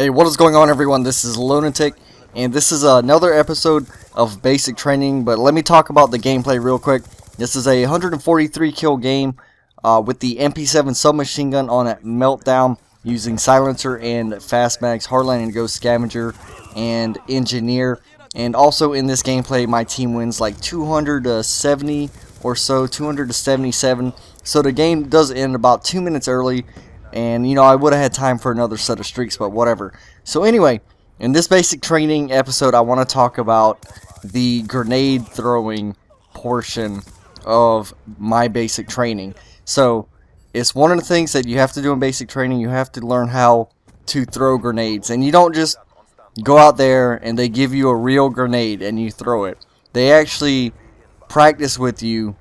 Hey, what is going on, everyone? This is Lunatic, and this is another episode of Basic Training, but let me talk about the gameplay real quick. This is a 143 kill game with the MP7 submachine gun on a meltdown using silencer and fast mags, hardline and ghost scavenger, and engineer. And also in this gameplay, my team wins like 200 to 70 or so, 200 to 77. So the game does end about 2 minutes early. And, you know, I would have had time for another set of streaks, but whatever. So anyway, in this basic training episode, I want to talk about the grenade throwing portion of my basic training. So, it's one of the things that you have to do in basic training. You have to learn how to throw grenades. And you don't just go out there and they give you a real grenade and you throw it. They actually practice with you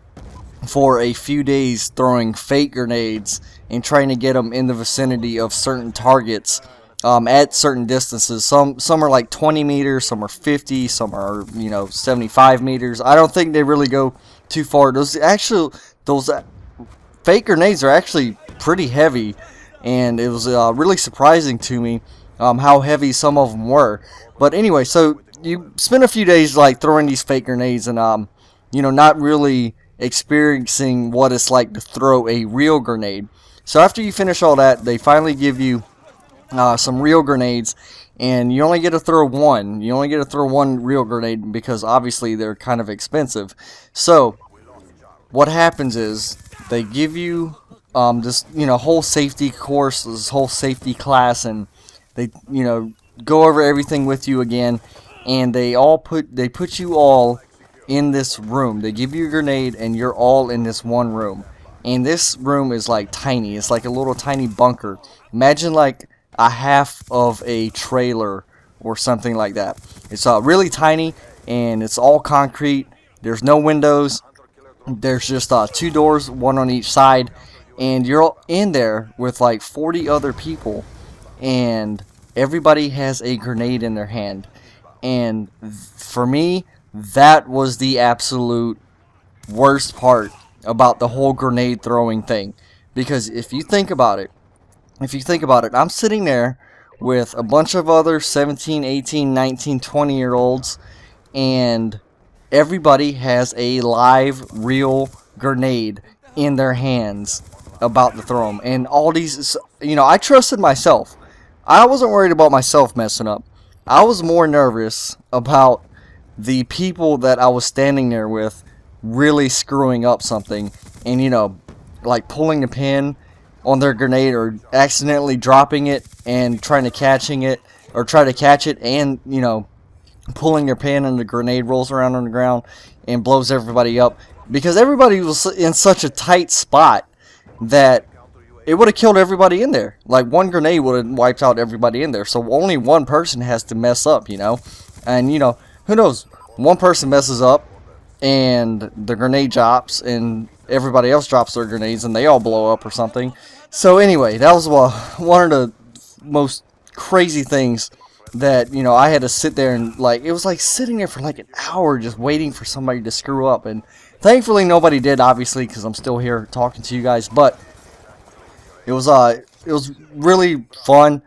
for a few days throwing fake grenades and trying to get them in the vicinity of certain targets at certain distances. Some are like 20 meters, some are 50, some are 75 meters. I don't think they really go too far. Those fake grenades are actually pretty heavy, and it was really surprising to me how heavy some of them were. But anyway, so you spend a few days like throwing these fake grenades and not really experiencing what it's like to throw a real grenade. So after you finish all that, they finally give you some real grenades, and you only get to throw one. You only get to throw one real grenade because obviously they're kind of expensive. So what happens is they give you this whole safety course, this whole safety class, and they go over everything with you again, and they put you all in this room. They give you a grenade and you're all in this one room. And this room is like tiny. It's like a little tiny bunker. Imagine like a half of a trailer or something like that. It's really tiny, and it's all concrete. There's no windows. There's just two doors, one on each side. And you're all in there with like 40 other people. And everybody has a grenade in their hand. And for me, that was the absolute worst part about the whole grenade throwing thing. Because if you think about it, I'm sitting there with a bunch of other 17, 18, 19, 20 year olds, and everybody has a live, real grenade in their hands about to throw them. And all these, I trusted myself. I wasn't worried about myself messing up. I was more nervous about the people that I was standing there with really screwing up something, and like pulling the pin on their grenade or accidentally dropping it and try to catch it and pulling their pin, and the grenade rolls around on the ground and blows everybody up, because everybody was in such a tight spot that it would have killed everybody in there. Like one grenade would have wiped out everybody in there. So only one person has to mess up, and who knows, one person messes up and the grenade drops and everybody else drops their grenades and they all blow up or something. So anyway, that was one of the most crazy things that I had to sit there and it was like sitting there for like an hour just waiting for somebody to screw up, and thankfully nobody did, obviously, because I'm still here talking to you guys. But it was really fun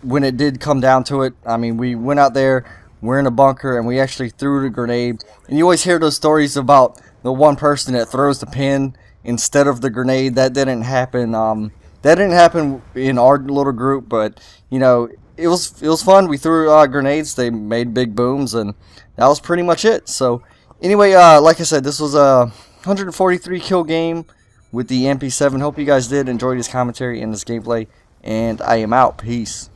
when it did come down to it. I mean, we went out there, we're in a bunker, and we actually threw the grenade. And you always hear those stories about the one person that throws the pin instead of the grenade. That didn't happen. That didn't happen in our little group, but it was fun. We threw grenades. They made big booms, and that was pretty much it. So anyway, like I said, this was a 143 kill game with the MP7. Hope you guys did enjoy this commentary and this gameplay, and I am out. Peace.